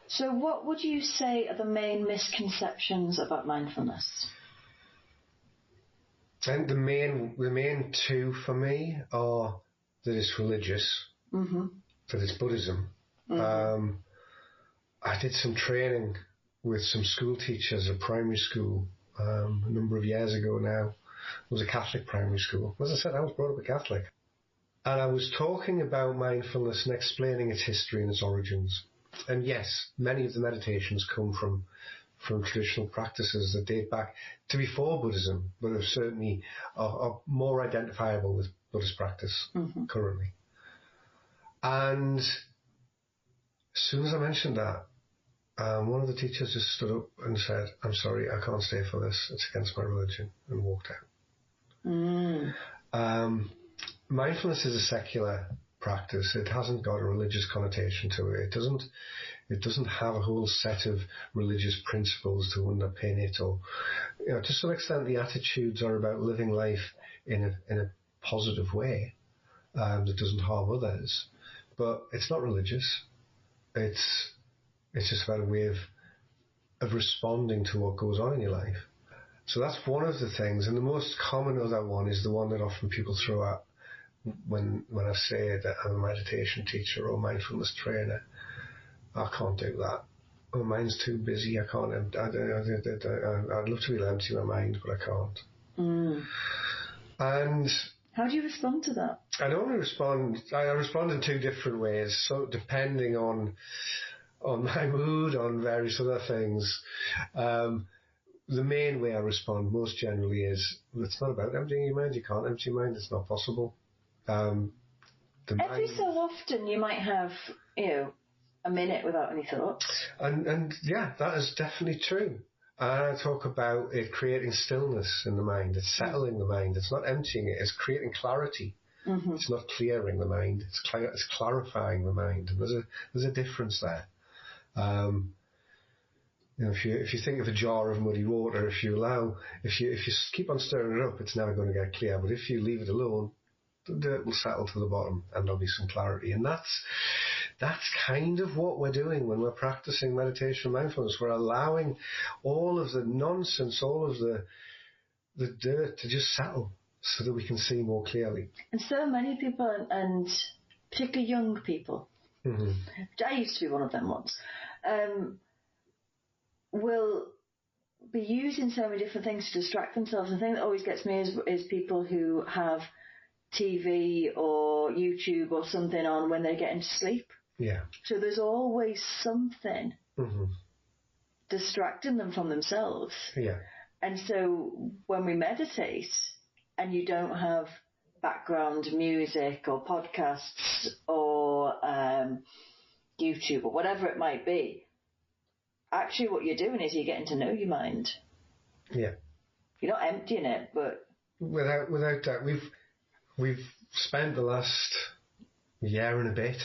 So what would you say are the main misconceptions about mindfulness? I think the main two for me are that it's religious, that it's Buddhism. I did some training with some school teachers at primary school a number of years ago now. It was a Catholic primary school. As I said, I was brought up a Catholic. And I was talking about mindfulness and explaining its history and its origins. And yes, many of the meditations come from traditional practices that date back to before Buddhism, but are certainly are more identifiable with Buddhist practice currently. And as soon as I mentioned that, one of the teachers just stood up and said, "I'm sorry, I can't stay for this. It's against my religion," and walked out. Mindfulness is a secular practice. It hasn't got a religious connotation to it. It doesn't have a whole set of religious principles to underpin it, or to some extent the attitudes are about living life in a positive way that doesn't harm others. But it's not religious. It's just about a way of responding to what goes on in your life. So that's one of the things, and the most common other one is the one that often people throw out when I say that I'm a meditation teacher or mindfulness trainer. I can't do that. My mind's too busy. I can't. I'd love to be able to empty my mind, but I can't. And how do you respond to that? I respond in two different ways. So depending on my mood, on various other things. The main way I respond most generally is, it's not about emptying your mind. You can't empty your mind. It's not possible. Every so often you might have, a minute without any thoughts. And yeah, that is definitely true. And I talk about it creating stillness in the mind. It's settling the mind. It's not emptying it. It's creating clarity. It's not clearing the mind. It's clarifying the mind. And there's a difference there. If you think of a jar of muddy water, if you keep on stirring it up, it's never going to get clear. But if you leave it alone, the dirt will settle to the bottom and there'll be some clarity. And that's kind of what we're doing when we're practicing meditation and mindfulness. We're allowing all of the nonsense, all of the dirt to just settle so that we can see more clearly. And so many people, and particularly young people, I used to be one of them once, will be using so many different things to distract themselves. The thing that always gets me is people who have TV or YouTube or something on when they're getting to sleep. Yeah. So there's always something distracting them from themselves. Yeah. And so when we meditate and you don't have background music or podcasts or YouTube or whatever it might be, actually what you're doing is you're getting to know your mind. Yeah. You're not emptying it, but... Without doubt, we've spent the last year and a bit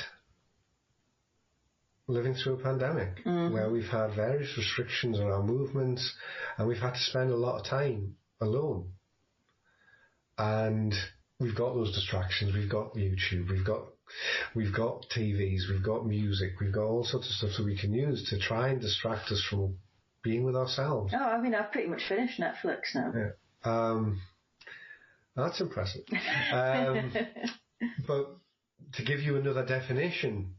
living through a pandemic where we've had various restrictions on our movements and we've had to spend a lot of time alone. And we've got those distractions. We've got YouTube. We've got TVs. We've got music. We've got all sorts of stuff that we can use to try and distract us from being with ourselves. Oh, I mean, I've pretty much finished Netflix now. Yeah. That's impressive. But to give you another definition,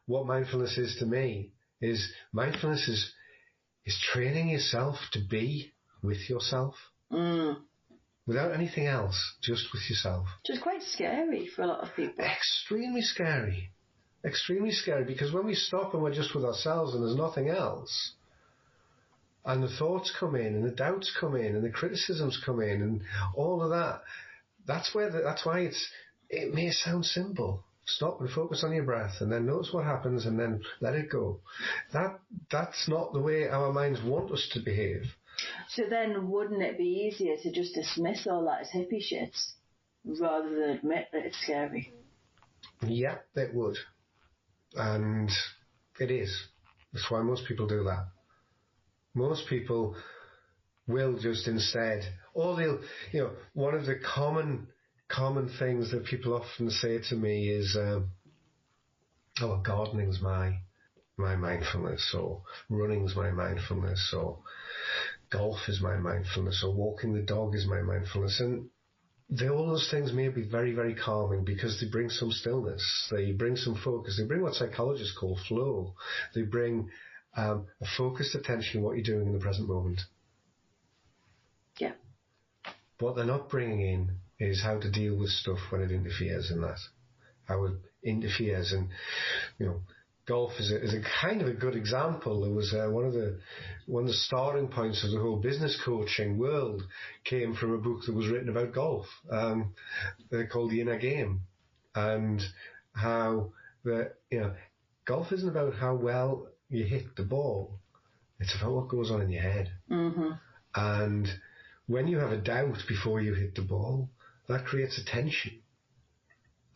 what mindfulness is to me is mindfulness is training yourself to be with yourself. Without anything else, just with yourself. Which is quite scary for a lot of people. Extremely scary, because when we stop and we're just with ourselves and there's nothing else, and the thoughts come in, and the doubts come in, and the criticisms come in, and all of that, that's why it may sound simple. Stop and focus on your breath, and then notice what happens, and then let it go. That's not the way our minds want us to behave. So then wouldn't it be easier to just dismiss all that as hippie shit rather than admit that it's scary? Yeah, it would. And it is. That's why most people do that. Most people will just instead, or they'll, one of the common things that people often say to me is, gardening's my my mindfulness, or running's my mindfulness, or golf is my mindfulness, or walking the dog is my mindfulness. And all those things may be very, very calming because they bring some stillness, they bring some focus, they bring what psychologists call flow, they bring a focused attention on what you're doing in the present moment. Yeah. What they're not bringing in is how to deal with stuff when it interferes in that. How it interferes. And, golf is a kind of a good example. It was one of the starting points of the whole business coaching world came from a book that was written about golf. They're called The Inner Game. And how golf isn't about how well you hit the ball. It's about what goes on in your head. Mm-hmm. And when you have a doubt before you hit the ball, that creates a tension.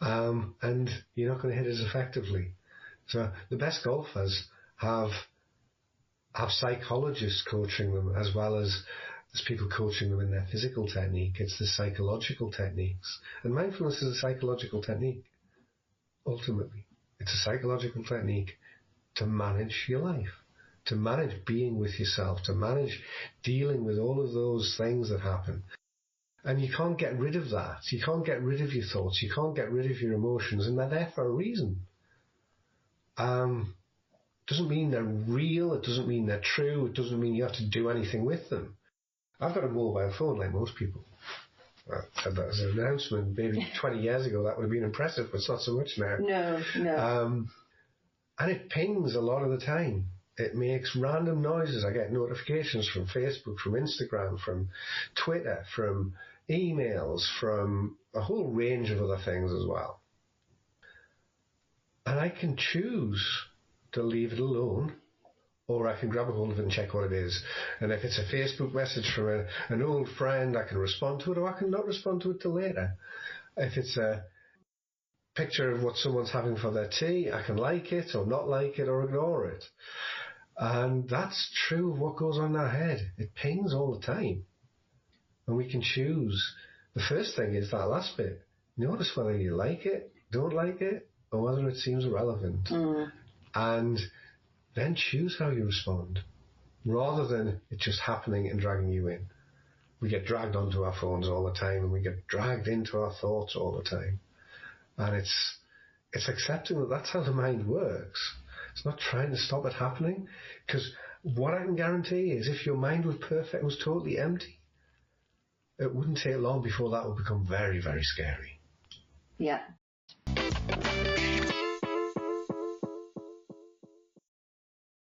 And you're not going to hit as effectively. So the best golfers have psychologists coaching them as well as people coaching them in their physical technique. It's the psychological techniques. And mindfulness is a psychological technique, ultimately. It's a psychological technique to manage your life, to manage being with yourself, to manage dealing with all of those things that happen. And you can't get rid of that. You can't get rid of your thoughts. You can't get rid of your emotions, and they're there for a reason. Doesn't mean they're real. It doesn't mean they're true. It doesn't mean you have to do anything with them. I've got a mobile phone like most people. I said that as an announcement. Maybe 20 years ago that would have been impressive, but it's not so much now. No. And it pings a lot of the time. It makes random noises. I get notifications from Facebook, from Instagram, from Twitter, from emails, from a whole range of other things as well. And I can choose to leave it alone, or I can grab a hold of it and check what it is. And if it's a Facebook message from an old friend, I can respond to it, or I can not respond to it till later. If it's a picture of what someone's having for their tea, I can like it or not like it or ignore it. And that's true of what goes on in our head. It pings all the time. And we can choose. The first thing is that last bit. Notice whether you like it, don't like it, or whether it seems irrelevant. Mm. And then choose how you respond, rather than it just happening and dragging you in. We get dragged onto our phones all the time, and we get dragged into our thoughts all the time. And it's accepting that that's how the mind works. It's not trying to stop it happening, because what I can guarantee is if your mind was perfect, was totally empty, it wouldn't take long before that would become very, very scary. Yeah.